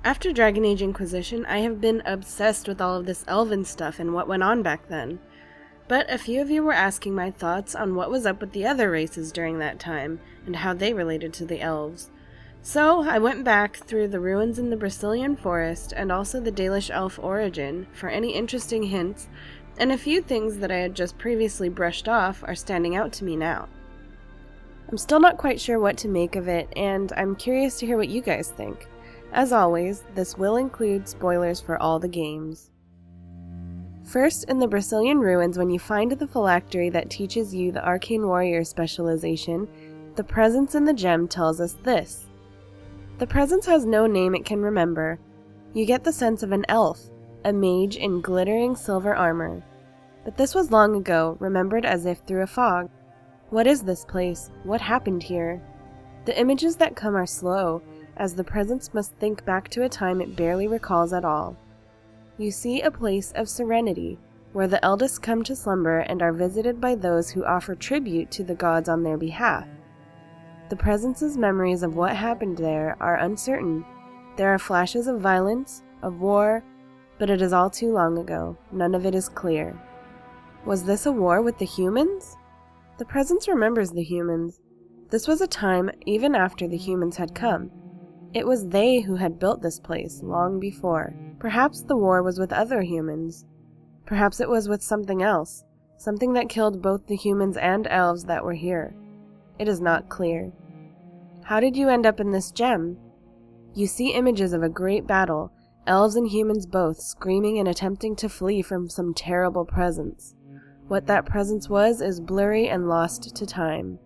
After Dragon Age Inquisition, I have been obsessed with all of this elven stuff and what went on back then. But a few of you were asking my thoughts on what was up with the other races during that time, and how they related to the elves. So I went back through the ruins in the Brazilian forest and also the Dalish elf origin for any interesting hints, and a few things that I had just previously brushed off are standing out to me now. I'm still not quite sure what to make of it, and I'm curious to hear what you guys think. As always, this will include spoilers for all the games. First, in the Brazilian ruins, when you find the phylactery that teaches you the Arcane Warrior specialization, the presence in the gem tells us this. The presence has no name it can remember. You get the sense of an elf, a mage in glittering silver armor. But this was long ago, remembered as if through a fog. What is this place? What happened here? The images that come are slow, as the presence must think back to a time it barely recalls at all. You see a place of serenity, where the eldest come to slumber and are visited by those who offer tribute to the gods on their behalf. The presence's memories of what happened there are uncertain. There are flashes of violence, of war, but it is all too long ago. None of it is clear. Was this a war with the humans? The presence remembers the humans. This was a time even after the humans had come. It was they who had built this place long before. Perhaps the war was with other humans. Perhaps it was with something else, something that killed both the humans and elves that were here. It is not clear. How did you end up in this gem? You see images of a great battle, elves and humans both screaming and attempting to flee from some terrible presence. What that presence was is blurry and lost to time.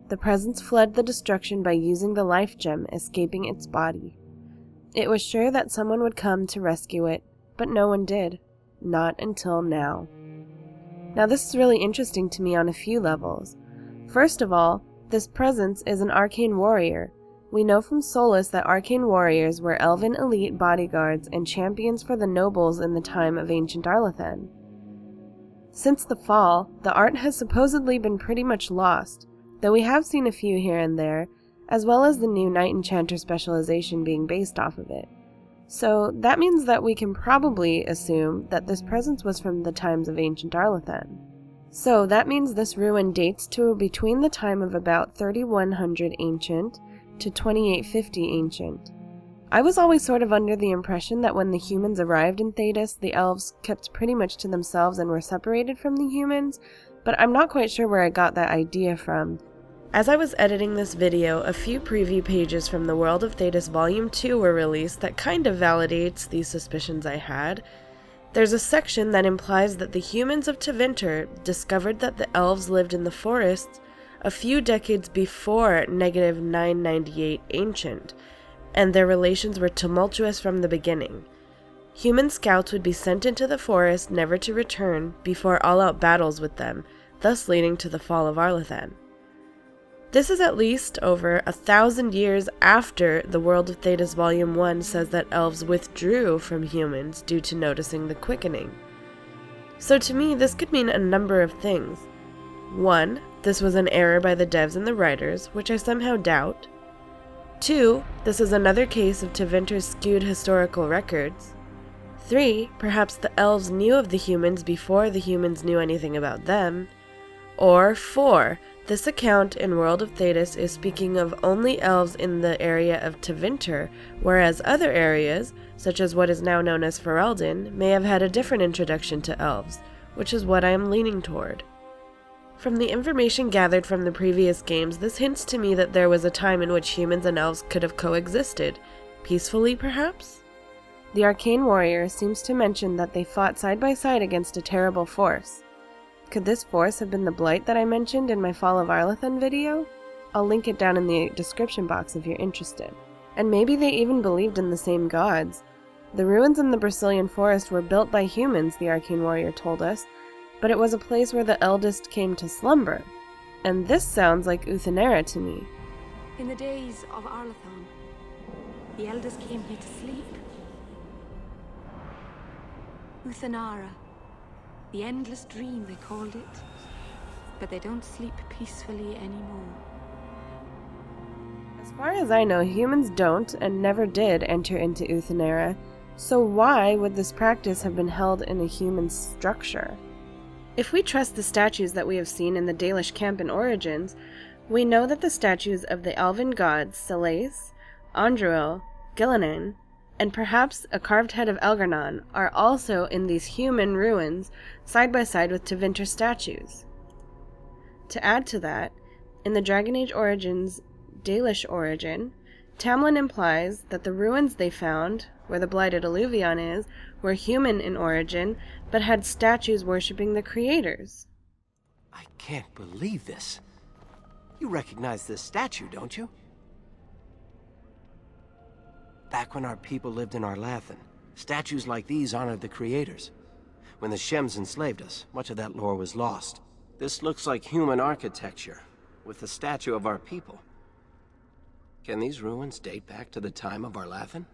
The presence fled the destruction by using the life gem, escaping its body. It was sure that someone would come to rescue it, but no one did. Not until now. Now this is really interesting to me on a few levels. First of all, this presence is an Arcane Warrior. We know from Solus that Arcane Warriors were elven elite bodyguards and champions for the nobles in the time of ancient Arlathan. Since the fall, the art has supposedly been pretty much lost, though we have seen a few here and there, as well as the new Knight Enchanter specialization being based off of it. So that means that we can probably assume that this presence was from the times of ancient Arlathan. So that means this ruin dates to between the time of about 3100 ancient to 2850 ancient. I was always sort of under the impression that when the humans arrived in Thetas, the elves kept pretty much to themselves and were separated from the humans, but I'm not quite sure where I got that idea from. As I was editing this video, a few preview pages from the World of Thetas Volume 2 were released that kind of validates these suspicions I had. There's a section that implies that the humans of Tevinter discovered that the elves lived in the forests a few decades before -998 ancient, and their relations were tumultuous from the beginning. Human scouts would be sent into the forest never to return before all-out battles with them, thus leading to the fall of Arlathan. This is at least over 1,000 years after the World of Thetas Volume 1 says that elves withdrew from humans due to noticing the quickening. So to me, this could mean a number of things. 1. This was an error by the devs and the writers, which I somehow doubt. 2. This is another case of Tevinter's skewed historical records. 3. Perhaps the elves knew of the humans before the humans knew anything about them. Or 4. This account in World of Thetas is speaking of only elves in the area of Tevinter, whereas other areas, such as what is now known as Ferelden, may have had a different introduction to elves, which is what I am leaning toward. From the information gathered from the previous games, this hints to me that there was a time in which humans and elves could have coexisted. Peacefully, perhaps? The Arcane Warrior seems to mention that they fought side by side against a terrible force. Could this force have been the Blight that I mentioned in my Fall of Arlathan video? I'll link it down in the description box if you're interested. And maybe they even believed in the same gods. The ruins in the Brazilian forest were built by humans, the Arcane Warrior told us, but it was a place where the eldest came to slumber. And this sounds like Uthenera to me. In the days of Arlathan, the eldest came here to sleep. Uthenera. The endless dream, they called it. But they don't sleep peacefully anymore. As far as I know, humans don't and never did enter into Uthenera, so why would this practice have been held in a human structure? If we trust the statues that we have seen in the Dalish camp in Origins, we know that the statues of the elven gods Selais, Andruil, Gillinan, and perhaps a carved head of Elgar'nan are also in these human ruins side by side with Tevinter statues. To add to that, in the Dragon Age Origins Dalish origin, Tamlin implies that the ruins they found, where the blighted Alluvion is, were human in origin, but had statues worshipping the creators. I can't believe this. You recognize this statue, don't you? Back when our people lived in Arlathan, statues like these honored the creators. When the Shems enslaved us, much of that lore was lost. This looks like human architecture, with the statue of our people. Can these ruins date back to the time of Arlathan?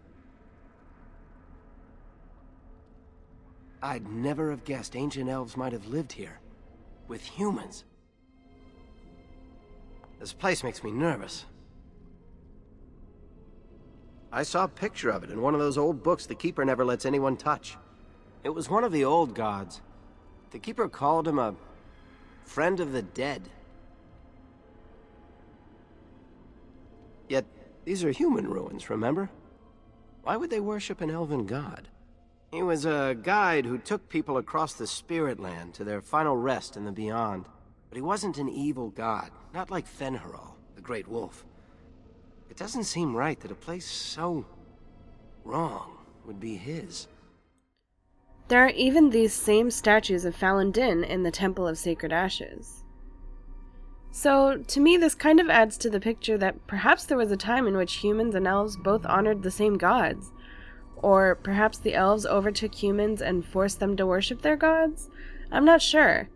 I'd never have guessed ancient elves might have lived here, with humans. This place makes me nervous. I saw a picture of it in one of those old books the Keeper never lets anyone touch. It was one of the old gods. The Keeper called him a friend of the dead. Yet, these are human ruins, remember? Why would they worship an elven god? He was a guide who took people across the Spirit Land to their final rest in the Beyond. But he wasn't an evil god, not like Fen'Harol, the Great Wolf. It doesn't seem right that a place so wrong would be his. There are even these same statues of Falun Din in the Temple of Sacred Ashes. So, to me, this kind of adds to the picture that perhaps there was a time in which humans and elves both honored the same gods. Or perhaps the elves overtook humans and forced them to worship their gods? I'm not sure.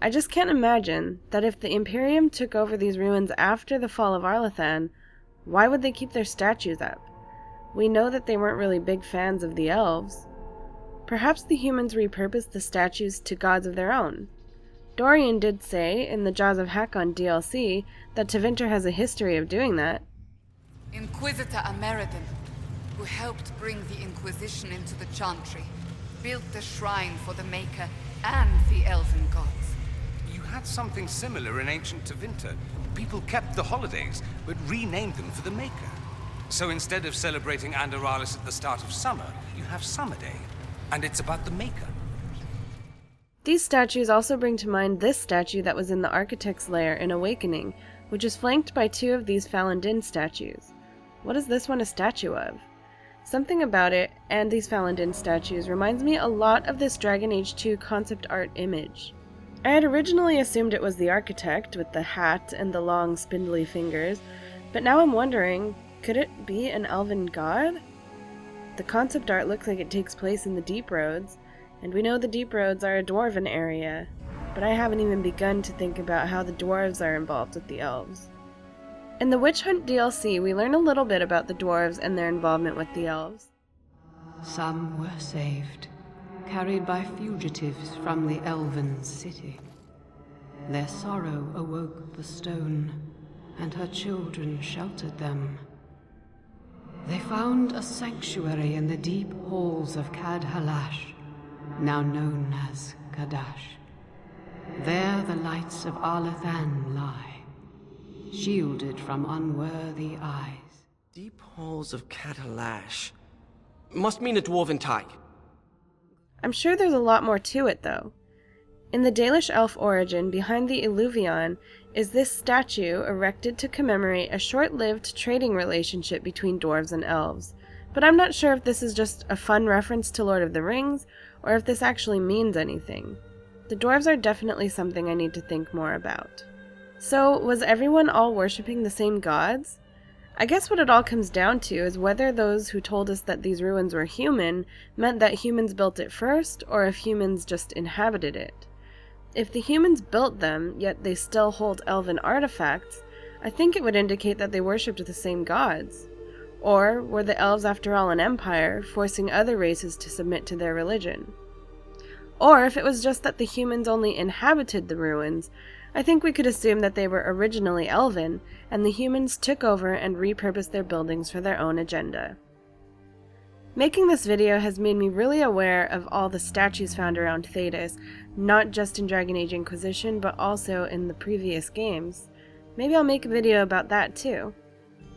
I just can't imagine that if the Imperium took over these ruins after the fall of Arlathan, why would they keep their statues up? We know that they weren't really big fans of the elves. Perhaps the humans repurposed the statues to gods of their own. Dorian did say in the Jaws of Hakon DLC that Tevinter has a history of doing that. Inquisitor Ameridan, who helped bring the Inquisition into the Chantry, built the shrine for the Maker and the Elven gods. You had something similar in ancient Tevinter. People kept the holidays, but renamed them for the Maker. So instead of celebrating Andaralis at the start of summer, you have Summer Day, and it's about the Maker. These statues also bring to mind this statue that was in the Architect's Lair in Awakening, which is flanked by two of these Falun Din statues. What is this one a statue of? Something about it, and these Falun Din statues, reminds me a lot of this Dragon Age 2 concept art image. I had originally assumed it was the architect with the hat and the long spindly fingers, but now I'm wondering, could it be an elven god? The concept art looks like it takes place in the Deep Roads, and we know the Deep Roads are a dwarven area, but I haven't even begun to think about how the dwarves are involved with the elves. In the Witch Hunt DLC, we learn a little bit about the dwarves and their involvement with the elves. Some were saved, carried by fugitives from the elven city. Their sorrow awoke the stone, and her children sheltered them. They found a sanctuary in the deep halls of Cad Halash, now known as Kadash. There the lights of Arlathan lie, shielded from unworthy eyes. Deep halls of Cad Halash. Must mean a dwarven tie. I'm sure there's a lot more to it, though. In the Dalish elf origin, behind the Alluvion, is this statue erected to commemorate a short-lived trading relationship between dwarves and elves. But I'm not sure if this is just a fun reference to Lord of the Rings, or if this actually means anything. The dwarves are definitely something I need to think more about. So, was everyone all worshipping the same gods? I guess what it all comes down to is whether those who told us that these ruins were human meant that humans built it first, or if humans just inhabited it. If the humans built them, yet they still hold elven artifacts, I think it would indicate that they worshipped the same gods. Or were the elves after all an empire, forcing other races to submit to their religion? Or if it was just that the humans only inhabited the ruins, I think we could assume that they were originally elven, and the humans took over and repurposed their buildings for their own agenda. Making this video has made me really aware of all the statues found around Thetas, not just in Dragon Age Inquisition, but also in the previous games. Maybe I'll make a video about that too.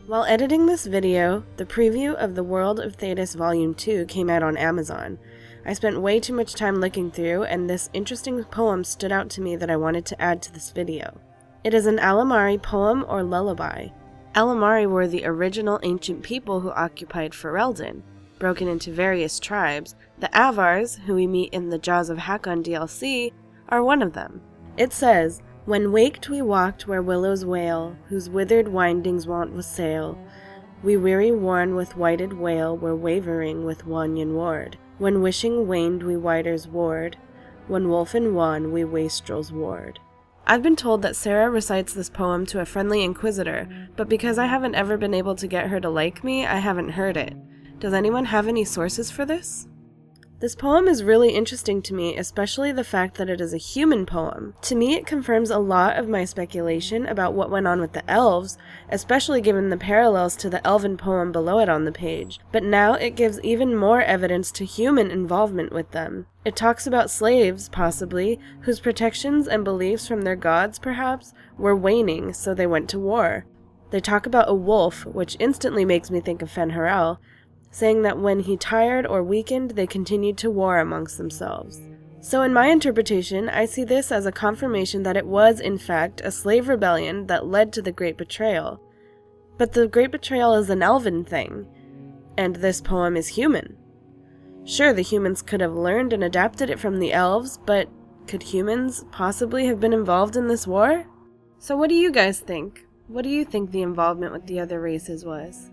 While editing this video, the preview of The World of Thetas Volume 2 came out on Amazon. I spent way too much time looking through, and this interesting poem stood out to me that I wanted to add to this video. It is an Alomari poem or lullaby. Alomari were the original ancient people who occupied Ferelden, broken into various tribes. The Avars, who we meet in the Jaws of Hakon DLC, are one of them. It says, "When waked we walked where willows wail, whose withered windings wont wassail. We weary worn with whited whale were wavering with Wanyan ward. When wishing waned we whiters ward, when wolfen wan we wastrels ward." I've been told that Sarah recites this poem to a friendly inquisitor, but because I haven't ever been able to get her to like me, I haven't heard it. Does anyone have any sources for this? This poem is really interesting to me, especially the fact that it is a human poem. To me, it confirms a lot of my speculation about what went on with the elves, especially given the parallels to the elven poem below it on the page. But now it gives even more evidence to human involvement with them. It talks about slaves, possibly, whose protections and beliefs from their gods, perhaps, were waning, so they went to war. They talk about a wolf, which instantly makes me think of Fen'Harel, saying that when he tired or weakened, they continued to war amongst themselves. So in my interpretation, I see this as a confirmation that it was, in fact, a slave rebellion that led to the Great Betrayal. But the Great Betrayal is an elven thing, and this poem is human. Sure, the humans could have learned and adapted it from the elves, but could humans possibly have been involved in this war? So what do you guys think? What do you think the involvement with the other races was?